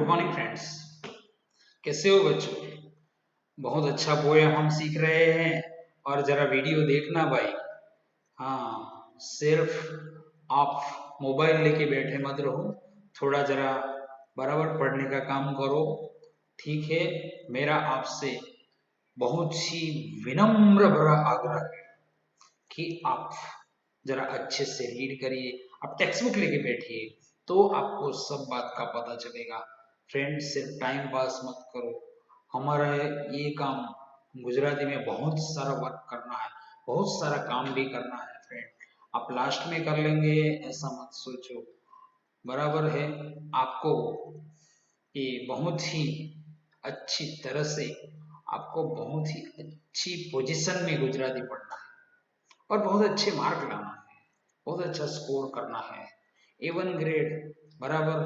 Good morning friends. कैसे हो बच्चों? बहुत अच्छा पोएम हम सीख रहे हैं। और जरा वीडियो देखना भाई। हाँ, सिर्फ आप मोबाइल लेके बैठे मत रहो, थोड़ा जरा बराबर पढ़ने का काम करो। ठीक है? मेरा आपसे बहुत ही विनम्र भरा आग्रह है कि आप जरा अच्छे से रीड करिए। आप टेक्स्ट बुक लेके बैठिए तो आपको सब बात का पता चलेगा। फ्रेंड, सिर्फ टाइम पास मत करो। हमारा ये काम गुजराती में बहुत सारा वर्क करना है, बहुत सारा काम भी करना है फ्रेंड। आप लास्ट में कर लेंगे ऐसा मत सोचो। बराबर है? आपको ये बहुत ही अच्छी तरह से, आपको बहुत ही अच्छी पोजीशन में गुजराती पढ़ना है और बहुत अच्छे मार्क लाना है, बहुत अच्छा स्कोर करना है। A1 ग्रेड बराबर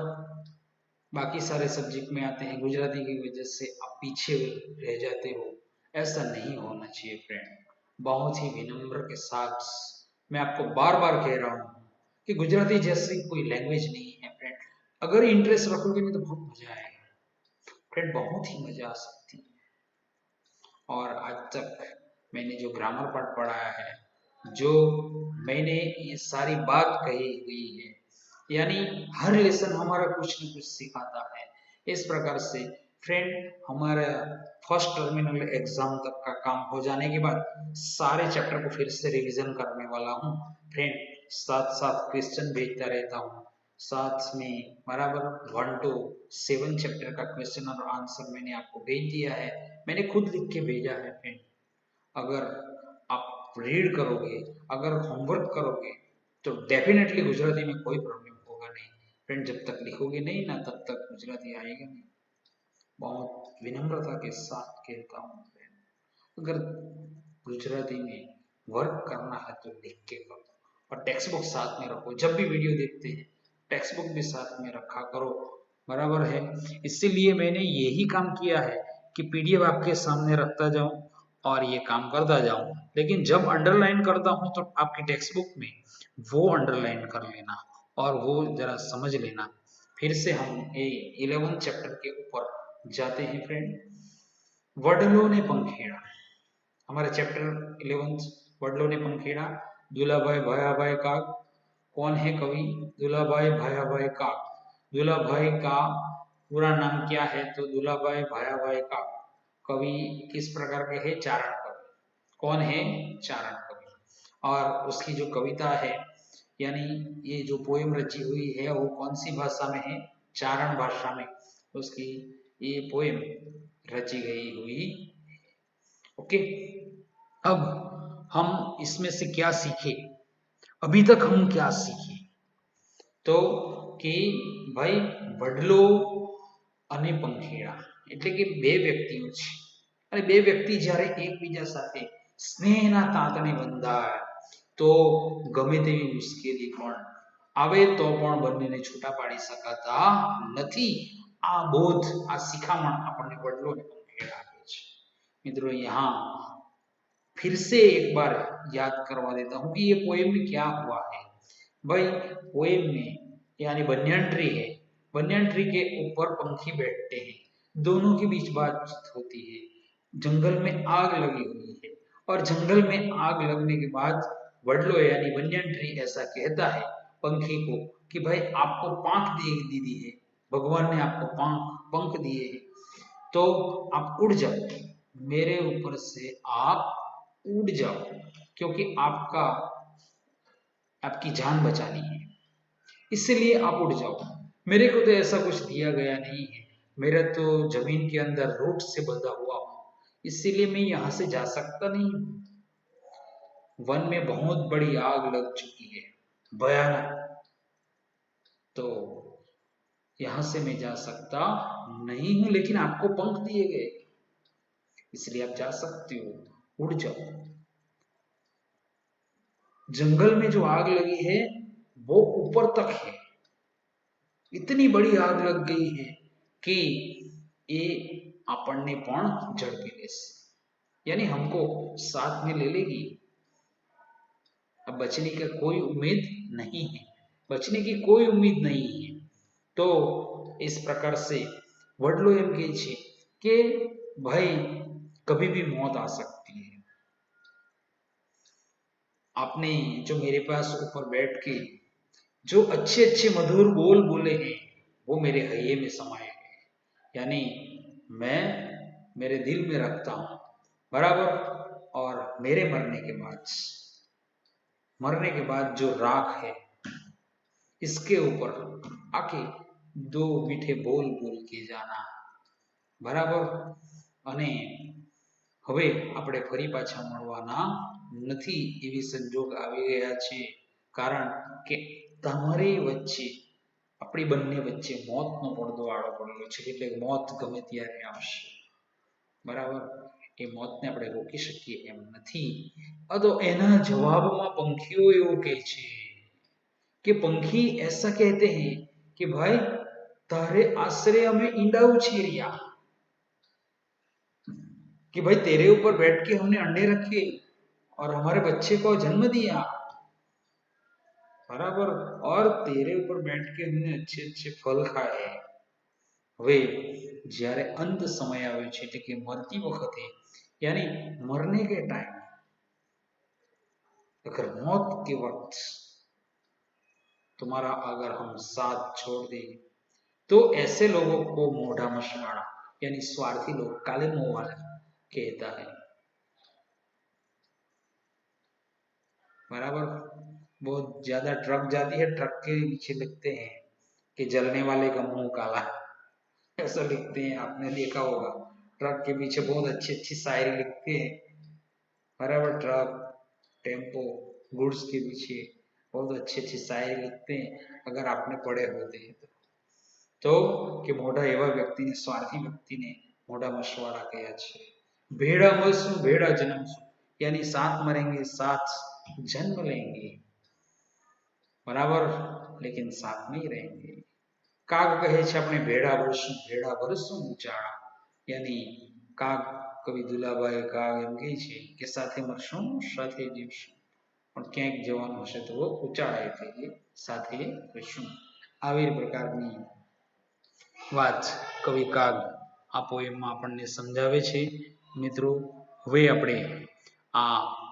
बाकी सारे सब्जेक्ट में आते हैं, गुजराती की वजह से आप पीछे रह जाते हो। ऐसा नहीं होना चाहिए फ्रेंड। बहुत ही विनम्र के साथ मैं आपको बार बार कह रहा हूँ कि गुजराती जैसी कोई लैंग्वेज नहीं है फ्रेंड। अगर इंटरेस्ट रखोगे नहीं तो बहुत मजा आएगा फ्रेंड, बहुत ही मजा आ सकती है। और आज तक मैंने जो ग्रामर पार्ट पढ़ाया है, जो मैंने ये सारी बात कही हुई है, यानी हर लेसन हमारा कुछ न कुछ सिखाता है। इस प्रकार से फ्रेंड, हमारा फर्स्ट टर्मिनल एग्जाम तक का काम हो जाने के बाद सारे चैप्टर को फिर से रिवीजन करने वाला हूँ फ्रेंड। साथ साथ क्वेश्चन भेजता रहता हूँ, साथ में बराबर 1 to 7 चैप्टर का क्वेश्चन और आंसर मैंने आपको भेज दिया है। मैंने खुद लिख के भेजा है फ्रेंड। अगर आप रीड करोगे, अगर होमवर्क करोगे तो डेफिनेटली गुजराती में कोई प्रॉब्लम होगा नहीं फ्रेंड। जब तक लिखोगे नहीं ना तब तक गुजराती आएगा नहीं। बहुत विनम्रता के साथ कहता हूँ फ्रेंड, अगर गुजराती में वर्क करना है तो लिख के करो और टेक्स्ट बुक साथ में रखो। जब भी वीडियो देखते हैं टेक्स्ट बुक भी साथ में रखा करो। बराबर है? इसीलिए मैंने यही काम किया है कि पीडीएफ आपके सामने रखता जाऊं और ये काम करता जाऊं। लेकिन जब अंडरलाइन करता हूं तो आपकी टेक्स्ट बुक में वो अंडरलाइन कर लेना और वो जरा समझ लेना। फिर से हम 11 चैप्टर के ऊपर जाते हैं फ्रेंड। वडलों ने पंखेड़ा, हमारा चैप्टर 11 वडलों ने पंखेड़ा। दुलाभाई भायाभाई काग। कौन है कवि? दुलाभाई भायाभाई काग। दुलाभाई का पूरा नाम क्या है? तो दुलाभाई भायाभाई काग। कवि किस प्रकार के है? चारण कवि। कौन है? चारण कवि। और उसकी जो कविता है, यानी ये जो पोएम रची हुई है वो कौन सी भाषा में है? चारण भाषा में उसकी ये पोएम रची गई हुई। ओके, अब हम इसमें से क्या सीखे? अभी तक हम क्या सीखे? तो कि ભાઈ વડલો અને પંખીડા એટલે કે બે વ્યક્તિઓ છે અને બે વ્યક્તિ જ્યારે એકબીજા સાથે સ્નેહના તાંતણે બંધાય તો ગમે તેવી મુશ્કેલી પણ આવે તો પણ બંનેને છૂટા પાડી શકાતા નથી। આ બોધ, આ શિખામણ આપણને વડલો અને પંખીડા આપે છે। મિત્રો, यहाँ फिर से एक बार याद करवा देता हूँ कि ये पोएम में क्या हुआ है। भाई, पोएम में यानी बनियान ट्री है, बनियान ट्री के ऊपर पंखी बैठते हैं, दोनों के बीच बातचीत होती है। जंगल में आग लगी हुई है और जंगल में आग लगने के बाद वडलो यानी बनियान ट्री ऐसा कहता है पंखी को कि भाई आपको पांख दी दी है, भगवान ने आपको पंख दिए हैं, तो आप उड़ जाओ, मेरे ऊपर से आप उड़ जाओ, क्योंकि आपकी जान बचानी है, इसलिए आप उड़ जाओ। मेरे को तो ऐसा कुछ दिया गया नहीं है, मेरा तो जमीन के अंदर रूट से बंधा हुआ हूं, इसीलिए मैं यहां से जा सकता नहीं हूं। वन में बहुत बड़ी आग लग चुकी है, भयानक, तो यहां से मैं जा सकता नहीं हूं, लेकिन आपको पंख दिए गए इसलिए आप जा सकते हो, उड़ जाओ। जंगल में जो आग लगी है वो ऊपर तक है, इतनी बड़ी आग लग गई है कि ये આપણને પણ ઝડપી લેશે, यानी हमको साथ में ले लेगी। अब बचने की कोई उम्मीद नहीं है, बचने की कोई उम्मीद नहीं है। तो इस प्रकार से वडलो एम कहे छे कि भाई कभी भी मौत आ सकती है। आपने जो मेरे पास ऊपर बैठ के जो अच्छे अच्छे मधुर बोल बोले हैं वो मेरे हये में समाये हैं, यानी मैं मेरे दिल में रखता हूं बराबर। और मेरे मरने के बाद जो राख है इसके ऊपर आके दो मीठे बोल बोल के जाना बराबर। અને હવે આપણે ફરી પાછા મળવાના નથી એવી સંજોગ આવી ગયા છે, કારણ કે તમારી વચ્ચે આપણી બંને વચ્ચે મોતનો પડદો આડો પડેલો છે, એટલે મોત ગમે ત્યારે આવશે બરાબર। એ મોતને આપણે રોકી શકીએ એમ નથી। તો એના જવાબમાં પંખીઓ એવું કહે છે कि पंखी ऐसा कहते हैं कि भाई तारे आश्रय हमें ईंडा उछेरिया, कि भाई तेरे ऊपर बैठ के हमने अंडे रखे और हमारे बच्चे को जन्म दिया बराबर, और तेरे ऊपर बैठ के हमने अच्छे अच्छे फल खाए। હવે જ્યારે અંત સમય આવ્યો છે એટલે કે મરતી વખતે यानी मरने के टाइम, अगर मौत के वक्त तुम्हारा अगर हम साथ छोड़ दें तो ऐसे लोगों को मोढ़ा मछुआरा यानी स्वार्थी लोग काले मुंह वाले कहता है बराबर। बहुत ज्यादा ट्रक जाती है, ट्रक के पीछे लिखते हैं कि जलने वाले का मुंह काला, ऐसा लिखते हैं, आपने देखा होगा। ट्रक के पीछे बहुत अच्छी अच्छी शायरी लिखते हैं बराबर। ट्रक टेम्पो गुड्स के पीछे बहुत अच्छी अच्छी शायरी लिखते हैं, अगर आपने पढ़े होते हैं तो कि मोढ़ा एवं व्यक्ति ने स्वार्थी व्यक्ति ने मोढ़ा मछुआरा कहा है। भेड़ा मरसू भेड़ा जन्मसू यानी साथ मरेंगे साथ जन्म लेंगे बराबर, लेकिन साथ नहीं रहेंगे। काग कहे छे अपने भेड़ा भरसू उचाड़ा, यानी काग कवि दुलाभाई काग एम कहे छे कि साथे मरशू साथे जीवशू, पण क्यांक जवानुं हशे तो उचाड़ा एटले के साथे रहीशुं। આવી પ્રકારની વાત કવિ કાગ આ પોએમમાં આપણને સમજાવે છે। મિત્રો હવે આપણે આ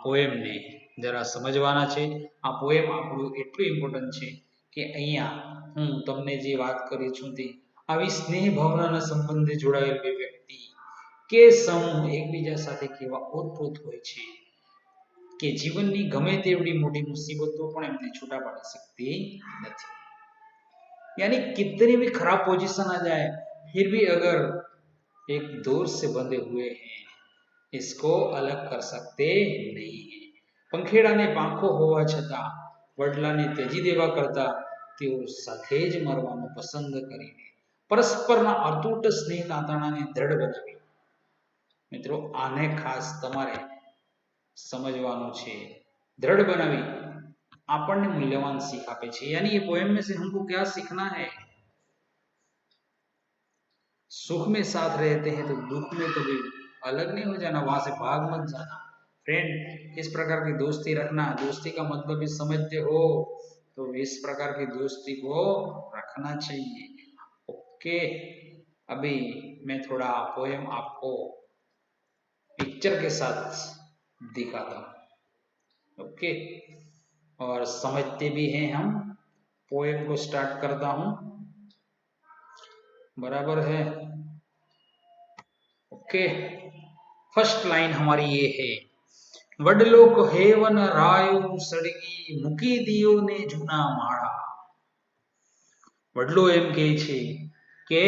પોએમને જરા સમજવાના છે। આ પોએમ આપણું એટલું ઇમ્પોર્ટન્ટ છે કે અહીંયા હું તમને જે વાત કરી છું તે આવી સ્નેહ ભાવનાના સંબંધે જોડાયેલ બે વ્યક્તિ કે સમૂહ એકબીજા સાથે કેવા ઓતપ્રોત હોય છે કે જીવનની ગમે તેવડી મોટી મુસીબતો પણ એમને છૂટા પાડી શકતી નથી। यानी कितनी भी खराब पोजीशन आ जाए फिर भी अगर एक डोर से बंधे हुए हैं इसको अलग कर सकते नहीं है। पंखेड़ाने પાંખો હોવા છતાં વડલાને ત્યજી દેવા કરતા તેઓ સાથે જ મરવાનું પસંદ કરીને પરસ્પરના અતૂટ સ્નેહ નાતાણાને દ્રઢ બનાવી। મિત્રો આને ખાસ તમારે समझवानुं छे। दृढ़ बनावी આપણને મૂલ્યવાન सीख આપે છે। यानी ये पोएम में से हमको क्या सीखना है? सुख में साथ रहते हैं तो दुख में कभी अलग नहीं हो जाना, वहां से भाग मत जाना। फ्रेंड इस प्रकार की दोस्ती रखना, दोस्ती का मतलब भी समझते हो तो इस प्रकार की दोस्ती को रखना चाहिए। ओके, अभी मैं थोड़ा पोएम आपको पिक्चर के साथ दिखाता हूँ, ओके, और समझते भी हैं हम। पोएम को स्टार्ट करता हूं, बराबर है। ओके, फर्स्ट लाइन हमारी ये है, वडलो कहे वन रायो सड़गी मुकी दियो ने जूना माड़ा। वडलो एम कहे छे के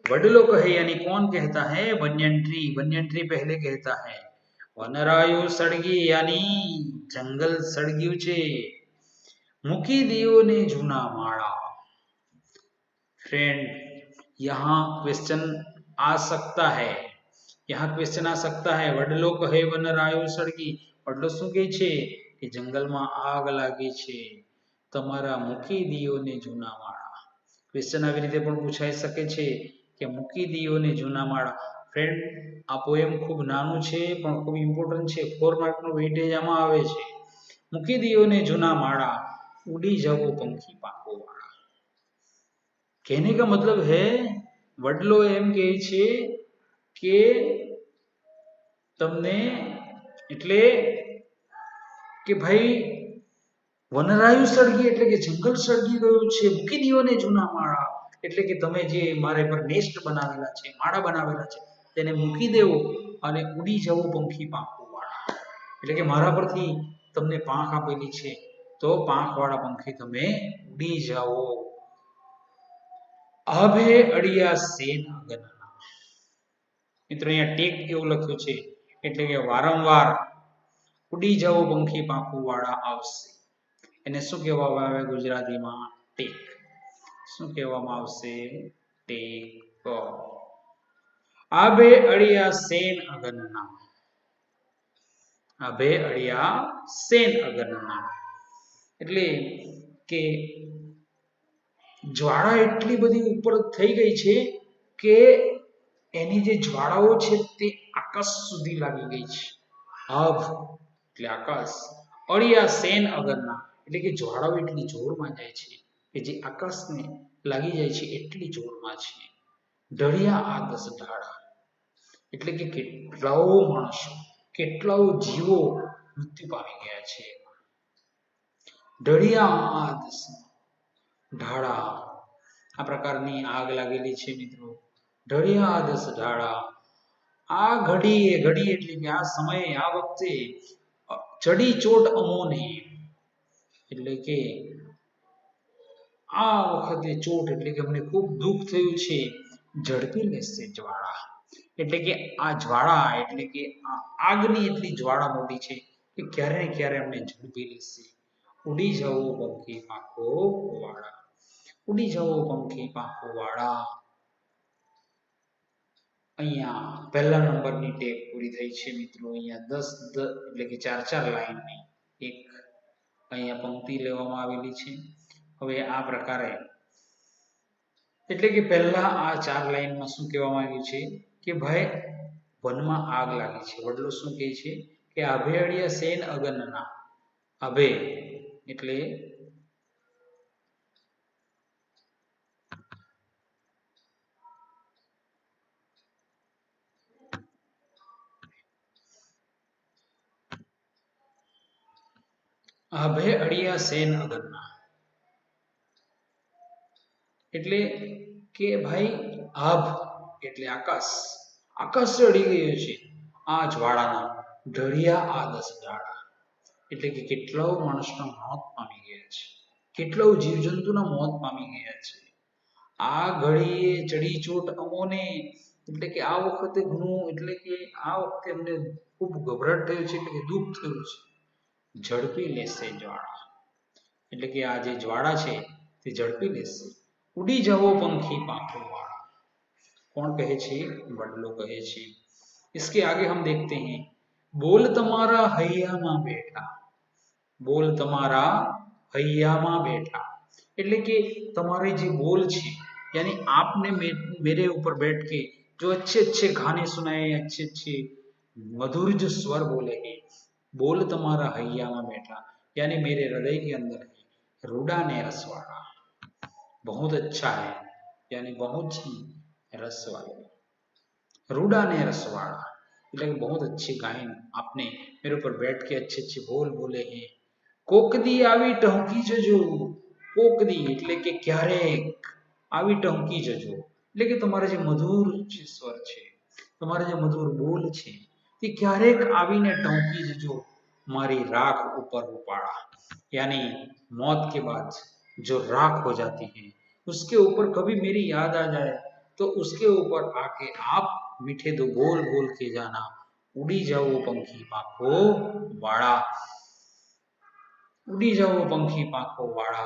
वडलो कहे यानी कौन कहता है? बनियन ट्री पहले कहता है। वनरायो सड़गी यानी जंगल सड़ग्यू छे। मुकी दियो ने जूना माड़ा। फ्रेंड यहाँ क्वेश्चन आ सकता है, वडलो कहे वनरायो सड़गी, वडलो શું કહે છે કે જંગલમાં આગ લાગી છે, તમારા મૂકી દિયો ને જૂના માળા। ક્વેશ્ચન આવી રીતે પણ પૂછાઈ શકે છે કે મૂકી દિયો ને જૂના માળા। ફ્રેન્ડ આ પોએમ ખૂબ નાનું છે પણ ખૂબ ઇમ્પોર્ટન્ટ છે, 4 માર્કનું વેઇટેજ આમાં આવે છે। મૂકી દિયો ને જૂના માળા, उड़ी जाओ पंखी पाखो वाला। कहने का मतलब है વડલો એમ કહે છે કે તમને એટલે કે ભાઈ વનરાયુ સળગી એટલે કે જંગલ સળગી ગયું છે, મૂકી દીઓ ને જૂના માળા, એટલે કે તમે જે મારે પર નેસ્ટ બનાવેલા છે, માળા બનાવેલા છે, તેને મૂકી દેવો અને ઉડી જવો પંખી પાંખો વાળા, એટલે કે મારા પરથી તમને પાંખ આપેલી છે તો પાંખ વાળા પંખી તમે ઉડી જાઓ. આભે અડિયા સેન અગનના. મિત્રો અહીંયા ટેક એવું લખ્યું છે એટલે કે વારંવાર ઉડી જાઓ પંખી પાંખો વાળા આવશે. એને શું કહેવામાં આવે ગુજરાતીમાં? ટેક. શું કહેવામાં આવશે? ટેક. આભે અડિયા સેન અગનના. આભે અડિયા સેન અગનના એટલે કે જ્વાળા એટલી બધી ઉપર થઈ ગઈ છે કે એની જે જ્વાળાઓ છે તે આકાશ સુધી લાગી ગઈ છે. આભ એટલે આકાશ, અડિયા સેન અગરના એટલે કે જ્વાળાઓ એટલી જોરમાં જાય છે કે જે આકાશને લાગી જાય છે એટલી જોરમાં છે. ઢળિયા આ 10 ઢાળા એટલે કે કેટલાઓ માણસો, કેટલાઓ જીવો મૃત્યુ પામી ગયા છે. ઢળિયા આ 10 ઢાળા આ પ્રકારની આગ લાગેલી છે મિત્રો. ઢળિયા આ 10 ઢાળા આ ઘડીએ, ઘડી એટલે કે આ સમયે, આ વખતે ચડી ચોટ અમોને એટલે કે આ વખતે ચોટ એટલે કે અમને ખૂબ દુઃખ થયું છે. ઝડપી લેશે જ્વાળા એટલે કે આ જ્વાળા એટલે કે આ આગની એટલી જ્વાળા મોટી છે કે ક્યારે ને ક્યારે અમને ઝડપી લેશે. ઉડી જાઓ પંખી પાંખો વાળા, ઉડી જાઓ પંખી પાંખો વાળા. અહીંયા પહેલા નંબરની ટેક પૂરી થઈ છે મિત્રો. અહીંયા 10 એટલે કે 4 લાઈનની એક અહીંયા પંક્તિ લેવામાં આવેલી છે. હવે આ પ્રકારે એટલે કે પહેલા આ 4 લાઈનમાં શું કહેવામાં આવ્યું છે કે ભાઈ વનમાં આગ લાગી છે. વડલો શું કહે છે કે આભે અડિયા સેન અગનના. આભે એટલે આભે અડિયા સેન અગનના એટલે કે ભાઈ આભ એટલે આકાશ, આકાશ અડી ગયું છે આ જ્વાળાના. ઢળિયા આ 10 ઢાળા એટલે કે કેટલાઓ માણસના મોત પામી ગયા છે, કેટલાઓ જીવજંતુના મોત પામી ગયા છે. આ ઘડીએ ચડી ચોટ અમોને એટલે કે આ વખતે ઘણું એટલે કે આ વખતે અમને ખૂબ ગભરાટ થયું છે એટલે કે દુઃખ થયું છે. ઝડપી લેશે જ્વાળા એટલે કે આ જે જ્વાળા છે તે ઝડપી લેશે. ઉડી જાઓ પંખી પાંખો વાળા. कौन कहे छे? वडलो कहे छे. इसके आगे हम देखते हैं बोल तमारा हैया में बैठा. बोल तमारा हैया में बैठा એટલે કે તમારે જે બોલ છે यानी आपने मेरे ऊपर बैठ के जो अच्छे अच्छे गाने सुनाए, अच्छे अच्छे मधुर जो स्वर बोले हैं, बोल तुम्हारा हैया में बैठा यानी मेरे हृदय के अंदर है रूडा ने रसवाड़ा. बहुत अच्छा है यानी बहुत ही रस वाले. रूडा ने रसवाड़ा એટલે કે बहुत अच्छे गायन आपने मेरे ऊपर बैठ के अच्छे अच्छे बोल बोले हैं. કોકદી આવી ટહુકી જજો. કોકદી એટલે કે ક્યારેક આવી ટહુકી જજો એટલે કે તમારા જે મધુર જે સ્વર છે, તમારા જે મધુર બોલ છે તે ક્યારેક આવીને ટહુકી જજો મારી राख ऊपर उपाड़ा. यानी मौत के बाद जो राख हो जाती है उसके ऊपर कभी मेरी याद आ जाए तो उसके ऊपर आके आप मीठे दो बोल बोल के जाना. उड़ी जाओ पंखी पाखो वाड़ा. उड़ी जाओ पंखी पाखो वाड़ा.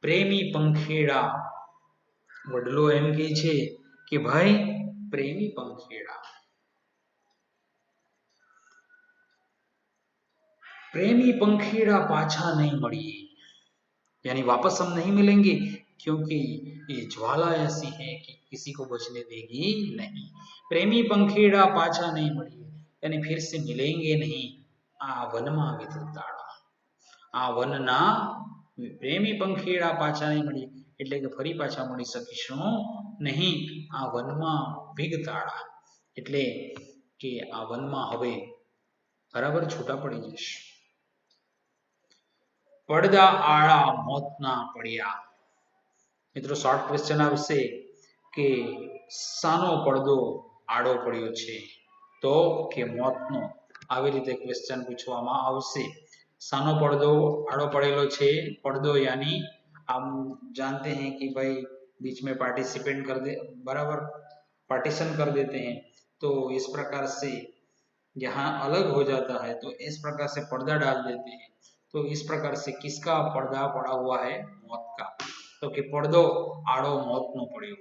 प्रेमी पंखेड़ा. वडलो एम के छे कि भाई प्रेमी पंखेड़ा. प्रेमी पंखेड़ा पाछा नहीं मड़िए यानी वापस हम नहीं मिलेंगे क्योंकि ये ज्वाला ऐसी है कि किसी को बचने देगी नहीं. प्रेमी पंखेड़ा पाछा नहीं मड़िए यानी फिर से मिलेंगे नहीं आ वनमा विधताड़ा. આ વનના પ્રેમી પંખીડા પાછા નહીં મળીએ એટલે કે ફરી પાછા મળી શકીશું નહીં આ વનમાં વિગતાળા, એટલે કે આ વનમાં હવે બરાબર છૂટા પડી જશે. પડદા આળા મોતના પડ્યા. મિત્રો શોર્ટ ક્વેશ્ચન આવશે કે શાનો પડદો આડો પડ્યો છે, તો કે મોતનો. આવી રીતે ક્વેશ્ચન પૂછવામાં આવશે. શાનો પડદો आड़ो पड़ेलो छे? पर्दो यानी हम जानते हैं कि भाई बीच में पार्टिसिपेंट कर दे, बराबर पार्टीशन कर देते हैं, तो इस प्रकार से यहाँ अलग हो जाता है तो इस प्रकार से पर्दा डाल देते हैं. तो इस प्रकार से किसका पर्दा पड़ा हुआ है? मौत का. तो कि पर्दो आड़ो मौतनो पड्यो,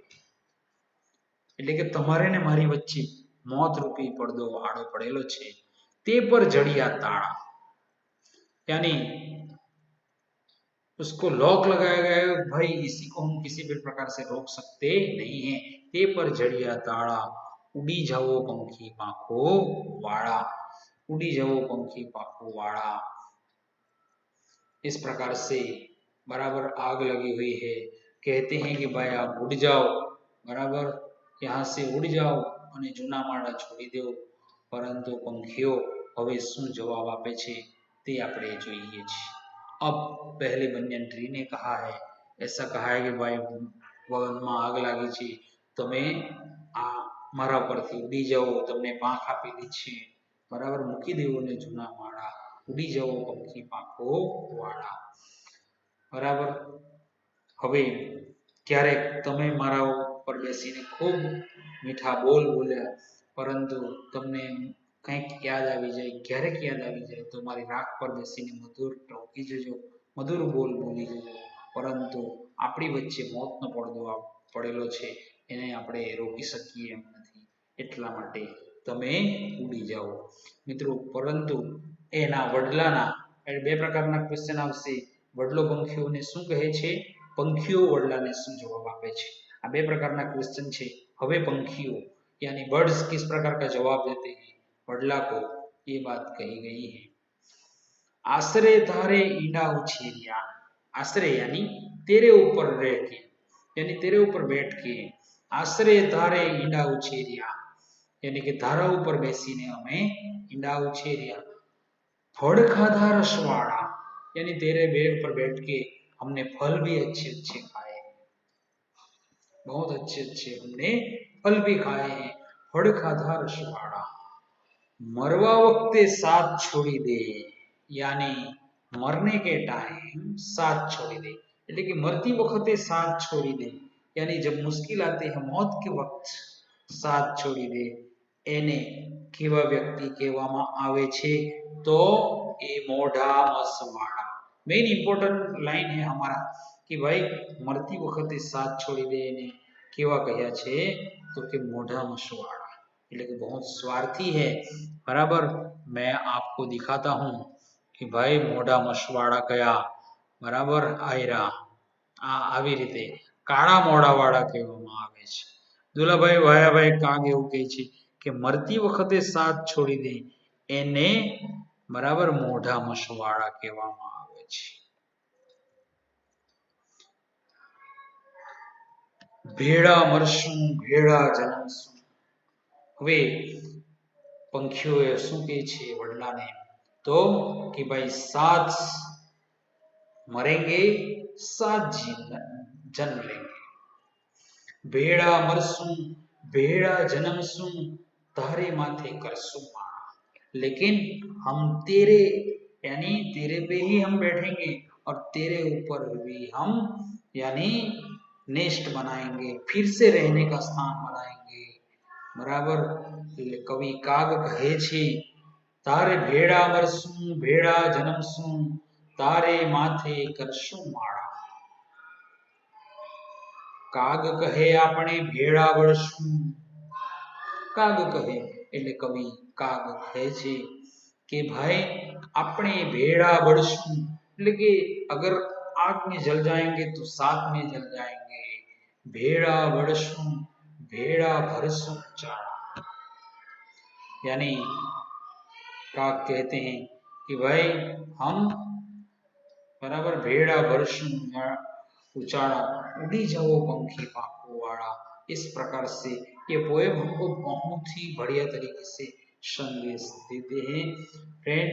એટલે કે તમારે ને મારી વચ્ચે मौत रूपी पर्दो आड़ो पड़ेलो छे, ते पर जड़िया ताड़ा, यानी उसको लॉक लगाया गया है. भाई इसी को हम किसी भी प्रकार से रोक सकते नहीं है. ते पर जड़िया ताड़ा, उड़ी जाओ पंखी पाखो वाड़ा, उड़ी जाओ पंखी पाखो वाड़ा. इस प्रकार से बराबर आग लगी हुई है. कहते हैं कि भाई आप उड़ जाओ, बराबर यहाँ से उड़ जाओ અને જૂના માળા છોડી દો. પરંતુ પંખીઓ હવે શું જવાબ આપે છે તે આપણે જોઈએ છીએ. अब पहले बनियान ट्री ने कहा है, ऐसा कहा है कि भाई वन में आग लागी छे, તમે આ મારા પરથી ઉડી જાઓ, તમને પાંખ આપેલી છે, બરાબર મૂકી દેવો ને જૂના માળા, ઉડી જાઓ પંખી પાંખો વાળા. બરાબર. હવે ક્યારેક તમે મારા ઉપર બેસીને ખૂબ મીઠા બોલ બોલ્યા, પરંતુ તમને કંઈક યાદ આવી જાય, ક્યારેક યાદ આવી જાય તો મારી રાખ પર બેસીને મધુર ટોકી જજો, મધુર બોલ બોલી જજો. પરંતુ આપણી વચ્ચે મોતનો પડદો પડેલો છે, એને આપણે રોકી શકીએ એમ નથી, એટલા માટે તમે ઉડી જાઓ. મિત્રો પરંતુ એના વડલાના બે પ્રકારના ક્વેશ્ચન આવશે. વડલો પંખીઓને શું કહે છે? પંખીઓ વડલાને શું જવાબ આપે છે? આ બે પ્રકારના क्वेश्चन છે. હવે પંખીઓ यानी बर्ड्स किस प्रकार का जवाब देते हैं वडला को, ये बात कही गई है. आश्रय धारे ईंडा उछेरिया, आश्रय यानी तेरे ऊपर रह के, यानी तेरे ऊपर बैठ के. आश्रय धारे ईंडा उछेरिया, यानी कि धारा ऊपर બેસીને અમે ईंडा उछेरिया. फल खाधा रसवाड़ा, यानी तेरे बेड पर बैठ के हमने फल भी अच्छे अच्छे खाए, बहुत अच्छे अच्छे हमने फल भी खाए हैं. फल खाधा रसवाड़ा. मरवा वक्ते साथ छोड़ी दे, यानी मरने के टाइम साथ छोड़ी दे, એટલે કે મરતી વખતે સાથ છોડી દે, यानी जब मुश्किल आती है मौत के वक्त साथ छोड़ी दे, એને કેવા વ્યક્તિ કહેવામાં આવે છે? તો એ મોઢા મસવાડા. मेन इंपोर्टेंट लाइन है हमारा कि भाई मरती वखते साथ छोड़ी दे ने केवा कह्या छे? तो कि मोढ़ा मसवाड़ा, એટલે કે बहुत स्वार्थी है. बराबर. मैं आपको दिखाता हूं कि भाई मोढ़ा मसवाड़ा कया, बराबर आयरा आ આવી રીતે કાળા મોઢા વાળા કહેવામાં આવે છે. દુલાભાઈ વાયાભાઈ કાગ એવું કહે છે કે મરતી વખતે સાથ છોડી દે એને બરાબર મોઢા મસવાડા કહેવામાં આવે છે. ભેળા મરશું ભેળા જન્મશું. હવે પંખીઓએ શું કહે છે વડલાને? તો કે ભાઈ સાત मरेंगे सात जन्म लेंगे. भेड़ा मरसू भेड़ा जन्मसू तारे माथे करसू माड़ा, लेकिन हम तेरे यानी तेरे पे ही हम बैठेंगे और तेरे ऊपर भी हम यानी नेस्ट बनाएंगे, फिर से रहने का स्थान बनाएंगे. बराबर. कवि काग कहे छे तारे भेड़ा मरसू भेड़ा जन्मसू तारे माथे करशु माड़ा. काग कहे आपणे भेड़ा वळशु, काग कहे એટલે કવિ કાગ કહે છે કે भाई આપણે भेड़ा वळशु, એટલે કે अगर आग में जल जाएंगे तो साथ में जल जाएंगे. भेड़ा वळशु भेड़ा भरसु चाड़ा, यानी काग कहते हैं कि भाई हम बराबर भेड़ा भरशु उचाड़ा, उड़ी जाओ पंखी पाखो वाड़ा, इस प्रकार से ये पोएम हमको बहुत ही बढ़िया तरीके से संदेश देते हैं फ्रेंड।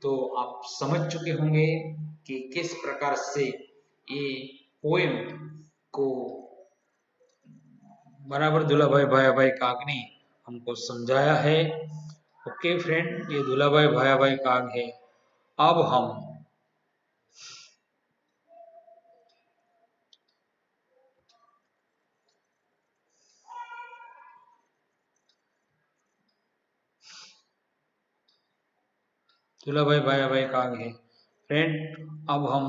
तो आप समझ चुके होंगे कि किस प्रकार से ये पोएम को बराबर दुलाभाई भायाभाई काग ने हमको समझाया है। ओके फ्रेंड, ये दुलाभाई भायाभाई काग है। अब हम दुलाभाई भायाभाई काग है फ्रेंड, अब हम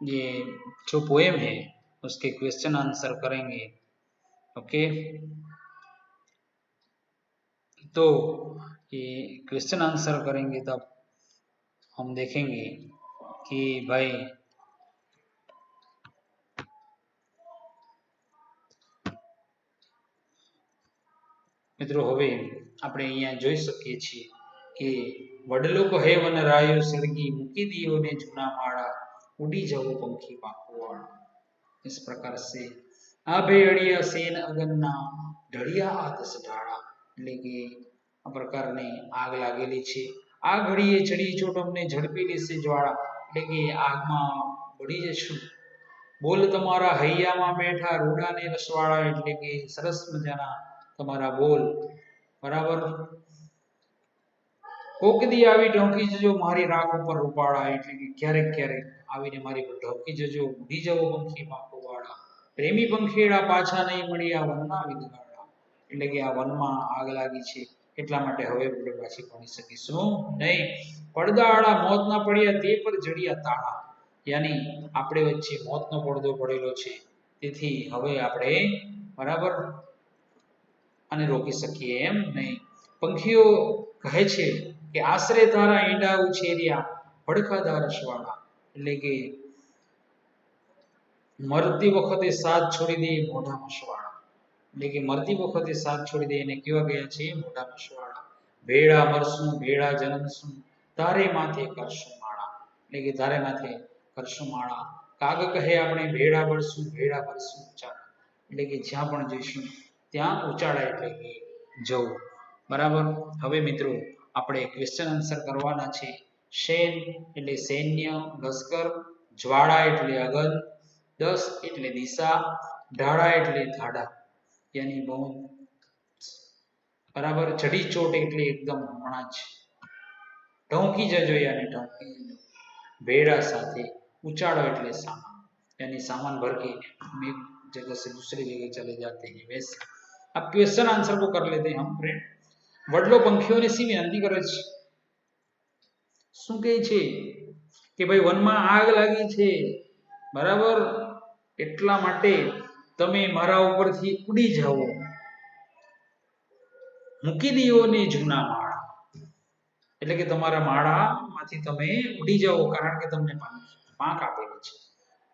ये जो पोएम है उसके क्वेश्चन आंसर करेंगे। ओके, तो ये क्वेश्चन आंसर करेंगे तब हम देखेंगे कि भाई મિત્રો હવે આપણે અહીંયા જોઈ શકીએ છીએ કે વડલો કહે વનરાયો સળગી મૂકી દિયો ને જૂના માળા ઉડી જવો પંખી પાંખુવાળા। इस प्रकार से આ ભેળિયા સેન અગનના ઢળિયા આ દસ ઢાળા, એટલે કે આ પ્રકારની આગ લાગેલી છે, આ ઘડીએ ચડી ચોટ અમને ઝડપી લેશે જ્વાળા, એટલે કે આગમાં બળી જશું। બોલ તમારા હૈયામાં બેઠા રૂડાને રસવાળા, એટલે કે સરસ મજાના તમારા બોલ બરાબર કોક દી આવી ઢોકી જજો મારી રાખ ઉપર રૂપાળા, એટલે કે ક્યારેક ક્યારેક આવીને મારી પર ઢોકી જજો, ઉડી જવો પંખી પાંખુવાળા। પ્રેમી પંખીડા પાછા નહીં મળ્યા વનના વિદગાળા, એટલે કે આ વનમાં આગ લાગી છે એટલા માટે હવે આપણે પાછી ભણી શકીશું નહીં। પડદાવાળા મોતના પડ્યા તે પર જડિયા તાળા, યાની આપણે વચ્ચે મોતનો પડદો પડેલો છે, તેથી હવે આપણે બરાબર આને રોકી શકીએ એમ નહીં। પંખીઓ કહે છે કે આશરે તારા ઈંડા ઉછેર્યા ભડકાદાર રસવાળા, એટલે કે મરતી વખતે સાથ છોડી દે મોઢા મસવાળા, એટલે કે મરતી વખતે સાથ છોડી દે એને કેવા ગયા છે મોઢા મસવાળા। ભેળા મરશું ભેળા જન્મશું તારે માથે કરશું માળા, એટલે કે તારે માથે કરશું માળા। કાગ કહે આપણે ભેળા બળશું ભેળા ભરશું ઉચાળા, એટલે કે જ્યાં પણ જઈશું ત્યાં ઉચાળા એટલે કે જવું બરાબર। હવે મિત્રો આપણે ક્વેશ્ચન આન્સર કરવાના છે। સેન એટલે સૈન્ય લશ્કર, જ્વાળા એટલે અગન, દસ એટલે દિશા, ઢાળા એટલે ધાડા યાની બહુ બરાબર, ચડી ચોટ એટલે એકદમ હમણાં જ, ઢોંકી જજો યાની ઢોંકી જજો, भेड़ा साथे, उचाड़ो એટલે सामान यानी सामान भर के हम एक जगह से दूसरी जगह चले जाते हैं वैसे। अब क्वेश्चन आंसर को कर लेते हैं हम फ्रेंड। વડલો પંખીઓને સી વિનંતી કરે છે, શું કહે છે કે ભાઈ વનમાં આગ લાગી છે બરાબર, એટલા માટે તમે મારા ઉપરથી ઉડી જાઓ, મૂકી દીઓ ને જૂના માળા, એટલે કે તમારા માળામાંથી તમે ઉડી જાઓ કારણ કે તમને પાંખ આપેલી છે,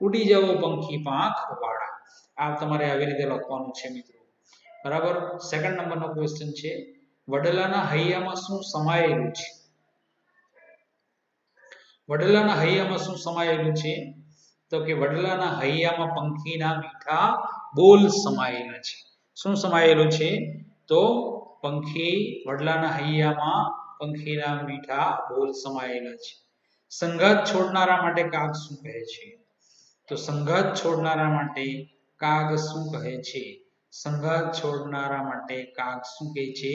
ઉડી જાઓ પંખી પાંખ વાળા। આ તમારે આવી રીતે લખવાનું છે મિત્રો બરાબર। સેકન્ડ નંબરનો ક્વેશ્ચન છે વડલાના હૈયામાં શું સમાયેલું છે, વડલાના હૈયામાં શું સમાયેલું છે, તો કે વડલાના હૈયામાં પંખીના મીઠા બોલ સમાયેલા છે। શું સમાયેલું છે, તો પંખી વડલાના હૈયામાં પંખીના મીઠા બોલ સમાયેલા છે। સંઘાત છોડનારા માટે કાગ શું કહે છે, તો સંઘાત છોડનારા માટે કાગ શું કહે છે, સંઘાત છોડનારા માટે કાગ શું કહે છે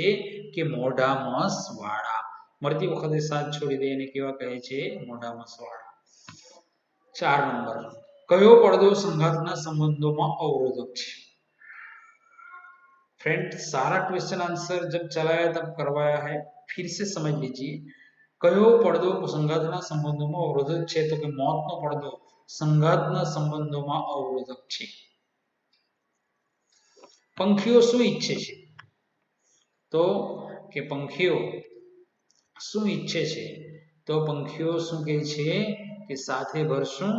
કે મોઢા મસ વાળા, મરતી વખતે સાથ છોડી દે એને કેવા કહે છે મોઢા મસ વાળા। 4 નંબર, કયો પડદો સંઘાતના સંબંધોમાં અવરોધક છે। फ्रेंड सारा क्वेश्चन आंसर जब चलाया तब करवाया है, फिर से समझ लीजिए। कयो પડદો સંઘાતના સંબંધોમાં અવરોધક છે, તો કે મોતનો પડદો સંઘાતના સંબંધોમાં અવરોધક છે। પંખીઓ શું ઈચ્છે છે, તો કે પંખીઓ શું ઈચ્છે છે, તો પંખીઓ શું કહે છે કે સાથે ભરશું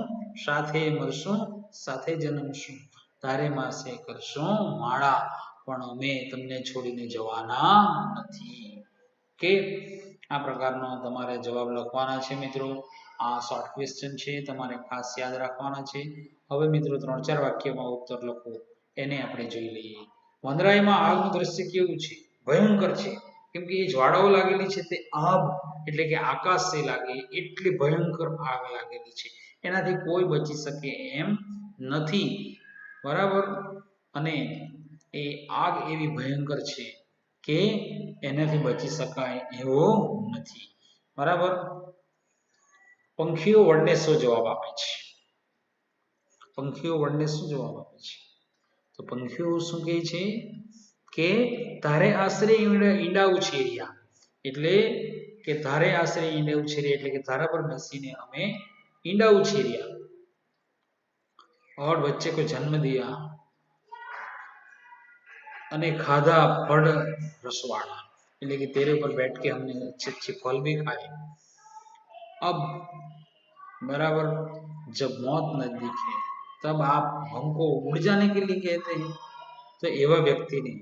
સાથે મરશું સાથે જન્મશું તારે માસે કરશું માળા, પણ અમે તમને છોડીને જવાના નથી। કે આ પ્રકારનો તમારે જવાબ લખવાના છે મિત્રો। આ શોર્ટ ક્વેશ્ચન છે, તમારે ખાસ યાદ રાખવાના છે। હવે મિત્રો 3-4 વાક્યમાં ઉત્તર લખો, એને આપણે જોઈ લઈએ। વંદરાઈમાં આગનું દ્રશ્ય કેવું છે? ભયંકર છે. કેમ કે એ જ્વાળાઓ લાગેલી છે તે આગ એટલે કે આકાશથી લાગે એટલી ભયંકર આગ લાગેલી છે. એનાથી કોઈ બચી શકે એમ નથી. બરાબર? અને એ આગ એવી ભયંકર છે કે એનાથી બચી શકાય એવો નથી. બરાબર? પંખીઓ વનને શું જવાબ આપે છે? પંખીઓ વનને શું જવાબ આપે છે? તો પંખીઓ શું કહે છે કે તારે આશરે ઈંડા ઉછેર્યા, એટલે કે તારે આશરે ઈંડા ઉછેર્યા એટલે કે તારા પર બેસીને અમે ઈંડા ઉછેર્યા. और बच्चे को जन्म दिया અને ખાધા ફળ રસવાળા, એટલે કે तेरे ऊपर बैठ के हमने अच्छे अच्छे फल भी खाए. अब बराबर जब मौत नजदीक है तब आप हमको उड़ जाने के लिए कहते हैं. તો એવા વ્યક્તિને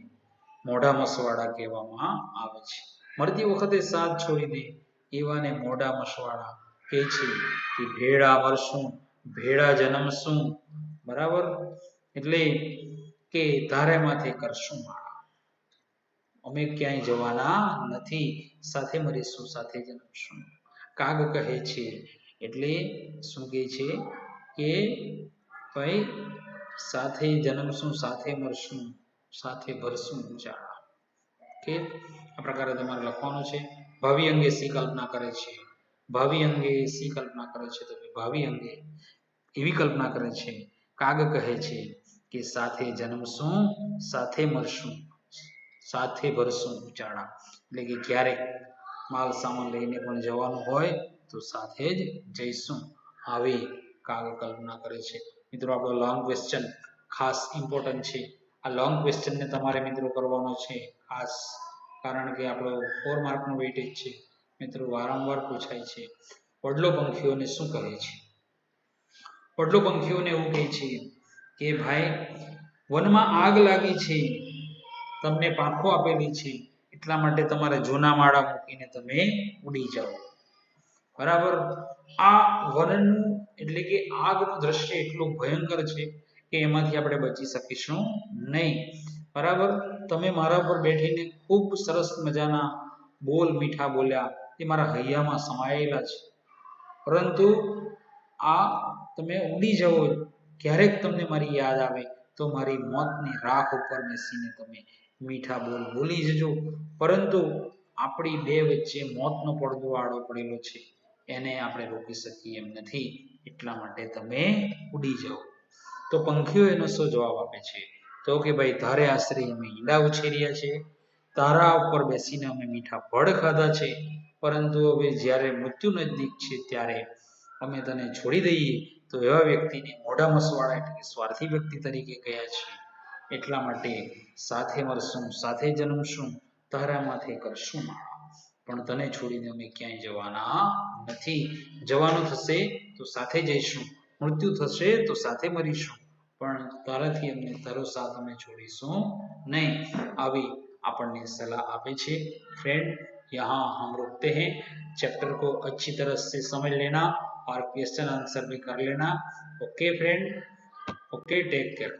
મોઢા મસવાડા કહેવામાં આવે છે. મરતી વખતે સાથ છોડી દે એવાને મોઢા મસવાડા કહે છે કે ભેળા મરશું, ભેળા જન્મશું. બરાબર? એટલે કે તારે માથે કરશું માળા, અમે ક્યાંય જવાના નથી, સાથે મરીશું, સાથે જન્મશું. કાગ કહે છે એટલે શું કહે છે કે ભાઈ સાથે જન્મશું, સાથે મરશું, સાથે ભરશું ઉજાળા. કે આ પ્રકારે તમારે લખવાનું છે. ભાવિ અંગે સી કલ્પના કરે છે? ભાવિ અંગે સી કલ્પના કરે છે? તો ભાવિ અંગે એવી કલ્પના કરે છે. કાગ કહે છે કે સાથે જન્મશું, સાથે મરશું, સાથે ભરશું ઉજાળા, એટલે કે ક્યારેક માલ સામાન લઈને પણ જવાનું હોય તો સાથે જ જઈશું, આવી કાગ કલ્પના કરે છે. મિત્રો આપણો લોંગ ક્વેશ્ચન ખાસ ઇમ્પોર્ટન્ટ છે. આ લોંગ ક્વેશ્ચનને તમારે મિત્રો કરવાનો છે ખાસ, કારણ કે આપણો 4 માર્કનો વેઇટેજ છે. મિત્રો વારંવાર પૂછાય છે. વડલો પંખીઓને શું કહે છે? વડલો પંખીઓને એવું કહે છે કે ભાઈ વનમાં આગ લાગી છે, તમને પાંખો આપેલી છે, એટલા માટે તમારે જૂના માળા મૂકીને તમે ઉડી જાઓ. બરાબર? આ વનનું એટલે કે આગનું દ્રશ્ય એટલું ભયંકર છે કે એમાંથી આપણે બચી શકીશું નહીં. બરાબર? તમે મારા પર બેઠીને ખૂબ સરસ મજાના બોલ મીઠા બોલ્યા, એ મારા હૈયામાં સમાયેલા છે, પરંતુ આ તમે ઉડી જાઓ, ક્યારેક તમને મારી યાદ આવે તો મારી મોતની રાખ ઉપર બેસીને તમે મીઠા બોલ બોલી જજો, પરંતુ આપણી બે વચ્ચે મોતનો પડદો આડો પડેલો છે, એને આપણે રોકી શકીએ એમ નથી, એટલા માટે તમે ઉડી જાઓ. તો પંખીઓ એનો શું જવાબ આપે છે? તો કે ભાઈ તારે આશરે અમે ઈંડા ઉછેર્યા છે, તારા ઉપર બેસીને અમે મીઠા ફળ ખાધા છે, પરંતુ હવે જ્યારે મૃત્યુ નજદીક છે ત્યારે અમે તને છોડી દઈએ તો એવા વ્યક્તિને મોઢા મસવાડા એટલે કે સ્વાર્થી વ્યક્તિ તરીકે કહ્યા છે. એટલા માટે સાથે મરશું, સાથે જન્મશું, તારા માથે કરશું માળા, પણ તને છોડીને અમે ક્યાંય જવાના નથી. જવાનું થશે તો સાથે જઈશું, મૃત્યુ થશે તો સાથે મરીશું, પણ તારાથી અમને તારો સાથ અમે છોડીશું નહીં, આવી આપણને સલાહ આપે છે. फ्रेंड यहाँ हम रुकते हैं. चैप्टर को अच्छी तरह से समझ लेना और क्वेश्चन आंसर भी कर लेना. Okay friend, okay, take care.